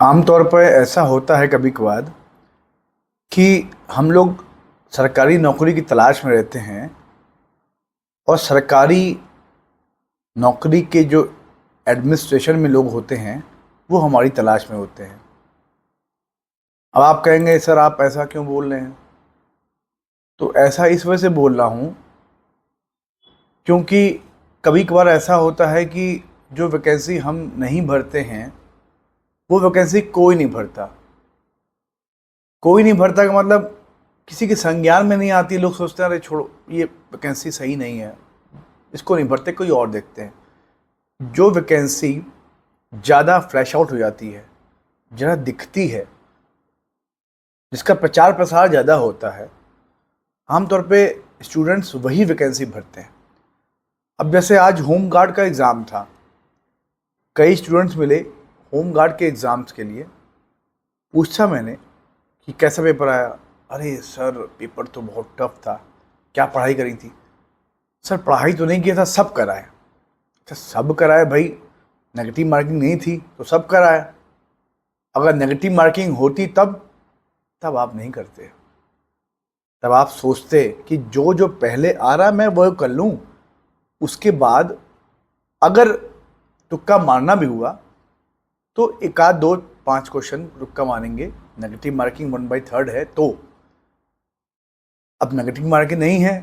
आमतौर पर ऐसा होता है कभी कभार कि हम लोग सरकारी नौकरी की तलाश में रहते हैं और सरकारी नौकरी के जो एडमिनिस्ट्रेशन में लोग होते हैं वो हमारी तलाश में होते हैं। अब आप कहेंगे सर आप ऐसा क्यों बोल रहे हैं? तो ऐसा इस वजह से बोल रहा हूँ क्योंकि कभी कभार ऐसा होता है कि जो वैकेंसी हम नहीं भरते हैं वो वैकेंसी कोई नहीं भरता का मतलब किसी के संज्ञान में नहीं आती। लोग सोचते हैं अरे छोड़ो ये वैकेंसी सही नहीं है, इसको नहीं भरते, कोई और देखते हैं। जो वैकेंसी ज़्यादा फ्लैश आउट हो जाती है, ज़्यादा दिखती है, जिसका प्रचार प्रसार ज़्यादा होता है, आमतौर पे स्टूडेंट्स वही वैकेंसी भरते हैं। अब जैसे आज होम गार्ड का एग्ज़ाम था, कई स्टूडेंट्स मिले होम गार्ड के एग्ज़ाम्स के लिए। पूछा मैंने कि कैसा पेपर आया? अरे सर पेपर तो बहुत टफ था। क्या पढ़ाई करी थी? सर पढ़ाई तो नहीं किया था, सब कराया। अच्छा सब कराया भाई, नेगेटिव मार्किंग नहीं थी तो सब कराया। अगर नेगेटिव मार्किंग होती तब आप नहीं करते, तब आप सोचते कि जो जो पहले आ रहा मैं वो कर लूँ, उसके बाद अगर तुक्का मारना भी हुआ तो एक आध दो पाँच क्वेश्चन तुक्का मारेंगे। नेगेटिव मार्किंग 1/3 है, तो अब नेगेटिव मार्किंग नहीं है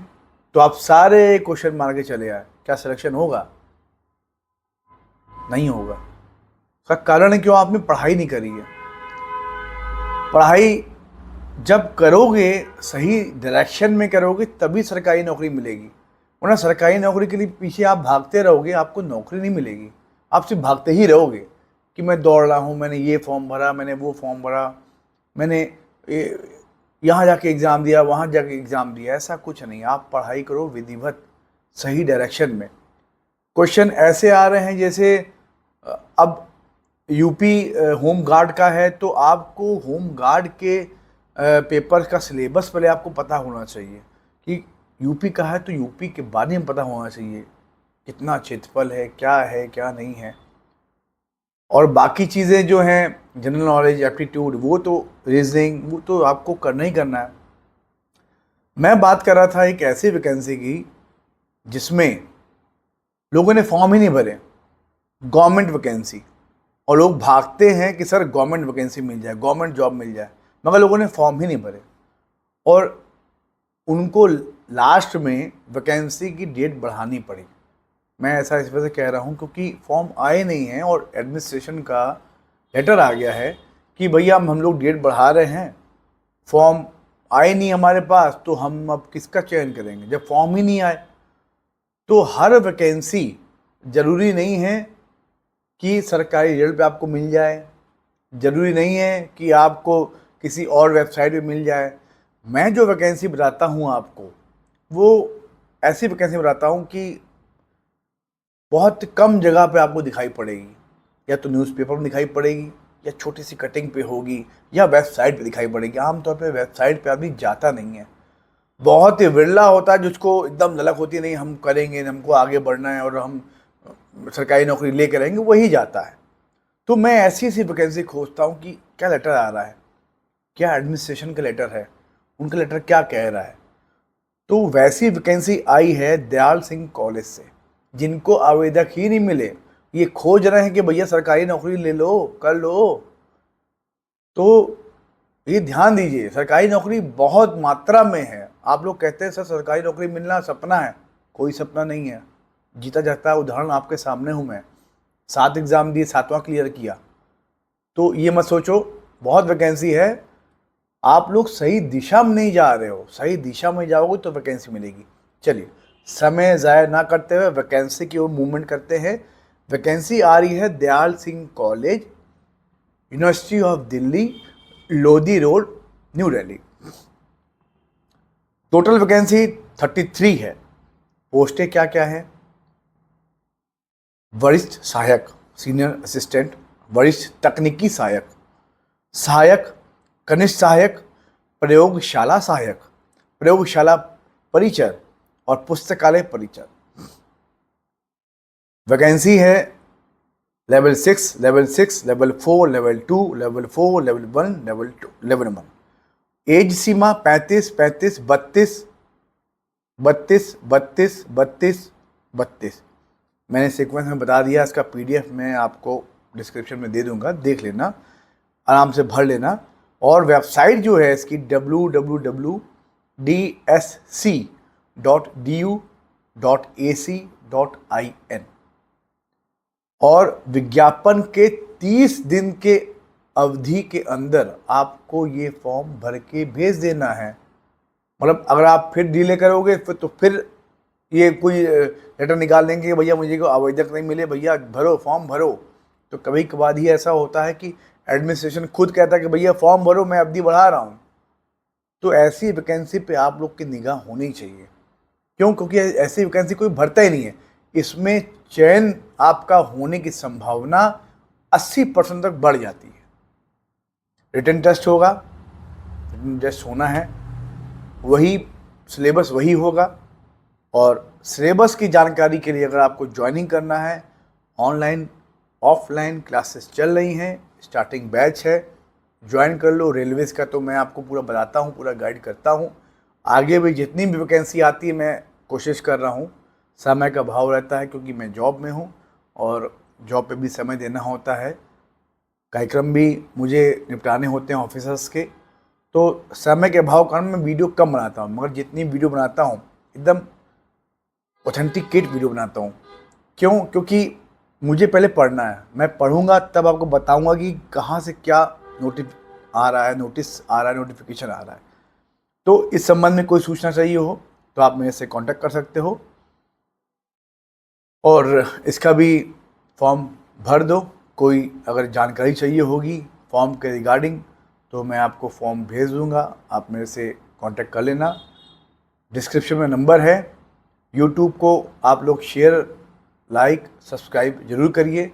तो आप सारे क्वेश्चन मार के चले आए, क्या सिलेक्शन होगा? नहीं होगा। उसका कारण है क्यों? आपने पढ़ाई नहीं करी है। पढ़ाई जब करोगे, सही डायरेक्शन में करोगे, तभी सरकारी नौकरी मिलेगी। वरना सरकारी नौकरी के लिए पीछे आप भागते रहोगे, आपको नौकरी नहीं मिलेगी। आप सिर्फ भागते ही रहोगे कि मैं दौड़ रहा हूँ, मैंने ये फॉर्म भरा, मैंने वो फॉर्म भरा, मैंने यहाँ जाके एग्ज़ाम दिया, वहाँ जाके एग्ज़ाम दिया। ऐसा कुछ नहीं। आप पढ़ाई करो विधिवत, सही डायरेक्शन में। क्वेश्चन ऐसे आ रहे हैं जैसे अब यूपी होम गार्ड का है तो आपको होम गार्ड के पेपर का सिलेबस पहले आपको पता होना चाहिए कि यूपी का है तो यूपी के बारे में पता होना चाहिए, कितना क्षेत्रफल है क्या नहीं है। और बाकी चीज़ें जो हैं जनरल नॉलेज, एप्टीट्यूड, वो तो रीजनिंग, वो तो आपको करना ही करना है। मैं बात कर रहा था एक ऐसी वैकेंसी की जिसमें लोगों ने फॉर्म ही नहीं भरे, गवर्नमेंट वैकेंसी, और लोग भागते हैं कि सर गवर्नमेंट वैकेंसी मिल जाए, गवर्नमेंट जॉब मिल जाए, मगर लोगों ने फॉर्म ही नहीं भरे और उनको लास्ट में वैकेंसी की डेट बढ़ानी पड़ी। मैं ऐसा इस वजह से कह रहा हूँ क्योंकि फॉर्म आए नहीं हैं और एडमिनिस्ट्रेशन का लेटर आ गया है कि भैया हम लोग डेट बढ़ा रहे हैं, फॉर्म आए नहीं हमारे पास, तो हम अब किसका चयन करेंगे जब फॉर्म ही नहीं आए। तो हर वैकेंसी ज़रूरी नहीं है कि सरकारी रिजल्ट पे आपको मिल जाए, ज़रूरी नहीं है कि आपको किसी और वेबसाइट पे मिल जाए। मैं जो वैकेंसी बताता हूँ आपको, वो ऐसी वैकेंसी बताता हूँ कि बहुत कम जगह पे आपको दिखाई पड़ेगी, या तो न्यूज़पेपर में दिखाई पड़ेगी, या छोटी सी कटिंग पे होगी, या वेबसाइट पे दिखाई पड़ेगी। आमतौर पे वेबसाइट पे आदमी जाता नहीं है, बहुत ही विरला होता है जिसको एकदम ललक होती है नहीं हम करेंगे, हमको आगे बढ़ना है और हम सरकारी नौकरी लेकर रहेंगे, वही जाता है। तो मैं ऐसी ऐसी वैकेंसी खोजता हूँ कि क्या लेटर आ रहा है, क्या एडमिनिस्ट्रेशन का लेटर है, उनका लेटर क्या कह रहा है। तो वैसी वैकेंसी आई है दयाल सिंह कॉलेज से, जिनको आवेदक ही नहीं मिले, ये खोज रहे हैं कि भैया सरकारी नौकरी ले लो, कर लो। तो ये ध्यान दीजिए, सरकारी नौकरी बहुत मात्रा में है। आप लोग कहते हैं सर सरकारी नौकरी मिलना सपना है, कोई सपना नहीं है, जीता जाता है उदाहरण आपके सामने हूँ मैं। 7 एग्ज़ाम दिए, 7वां क्लियर किया। तो ये मत सोचो बहुत वैकेंसी है, आप लोग सही दिशा में नहीं जा रहे हो। सही दिशा में जाओगे तो वैकेंसी मिलेगी। चलिए समय ज़ाया ना करते हुए वैकेंसी की ओर मूवमेंट करते हैं। वैकेंसी आ रही है Dayal Singh college, university of Delhi, Lodhi road, new Delhi. Total vacancy 33 है। पोस्टें क्या क्या है? वरिष्ठ सहायक, सीनियर असिस्टेंट, वरिष्ठ तकनीकी सहायक, सहायक, कनिष्ठ सहायक, प्रयोगशाला सहायक, प्रयोगशाला परिचर और पुस्तकालय परिचर। वैकेंसी है level 6, level 6, level 4, level 2, level 4, level 1, level 2, level 1। Age सीमा 35, 35, 32, 32, 32, 32, 32। मैंने सीक्वेंस में बता दिया, इसका PDF मैं आपको डिस्क्रिप्शन में दे दूंगा, देख लेना, आराम से भर लेना। और वेबसाइट जो है इसकी www.dsc.du.ac.in। और विज्ञापन के 30 दिन के अवधि के अंदर आपको ये फॉर्म भर के भेज देना है। मतलब अगर आप फिर डिले करोगे फिर ये कोई लेटर निकाल देंगे कि भैया मुझे को आवेदक नहीं मिले, भैया भरो, फॉर्म भरो। तो कभी कभार ही ऐसा होता है कि एडमिनिस्ट्रेशन खुद कहता है कि भैया फॉर्म भरो, मैं अवधि बढ़ा रहा हूँ। तो ऐसी वैकेंसी पे आप लोग की निगाह होनी चाहिए। क्यों? क्योंकि ऐसी वैकेंसी कोई भरता ही नहीं है। इसमें चयन आपका होने की संभावना 80% तक बढ़ जाती है। रिटन टेस्ट होगा, रिटन टेस्ट होना है, वही सिलेबस वही होगा। और सिलेबस की जानकारी के लिए अगर आपको ज्वाइनिंग करना है, ऑनलाइन ऑफलाइन क्लासेस चल रही हैं, स्टार्टिंग बैच है, ज्वाइन कर लो। रेलवेज़ का तो मैं आपको पूरा बताता हूँ, पूरा गाइड करता हूँ। आगे भी जितनी भी वैकेंसी आती है मैं कोशिश कर रहा हूँ। समय का अभाव रहता है क्योंकि मैं जॉब में हूँ और जॉब पे भी समय देना होता है, कार्यक्रम भी मुझे निपटाने होते हैं ऑफिसर्स के, तो समय के अभाव कारण मैं वीडियो कम बनाता हूँ। मगर जितनी वीडियो बनाता हूँ एकदम ऑथेंटिकेट वीडियो बनाता हूँ। क्यों? क्योंकि मुझे पहले पढ़ना है, मैं पढ़ूंगा तब आपको बताऊंगा कि कहाँ से क्या नोटिस आ रहा है, नोटिफिकेशन आ रहा है। तो इस संबंध में कोई सूचना चाहिए हो तो आप मेरे से कांटेक्ट कर सकते हो और इसका भी फॉर्म भर दो। कोई अगर जानकारी चाहिए होगी फॉर्म के रिगार्डिंग तो मैं आपको फॉर्म भेज दूंगा, आप मेरे से कांटेक्ट कर लेना। डिस्क्रिप्शन में नंबर है। यूट्यूब को आप लोग शेयर, लाइक, सब्सक्राइब जरूर करिए।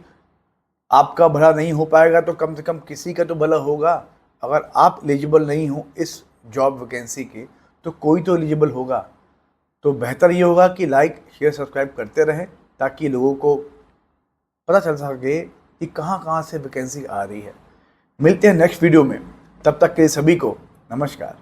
आपका भला नहीं हो पाएगा तो कम से कम किसी का तो भला होगा। अगर आप एलिजिबल नहीं हो इस जॉब वैकेंसी के तो कोई तो एलिजिबल होगा। तो बेहतर ये होगा कि लाइक, शेयर, सब्सक्राइब करते रहें ताकि लोगों को पता चल सके कि कहाँ कहाँ से वैकेंसी आ रही है। मिलते हैं नेक्स्ट वीडियो में, तब तक के सभी को नमस्कार।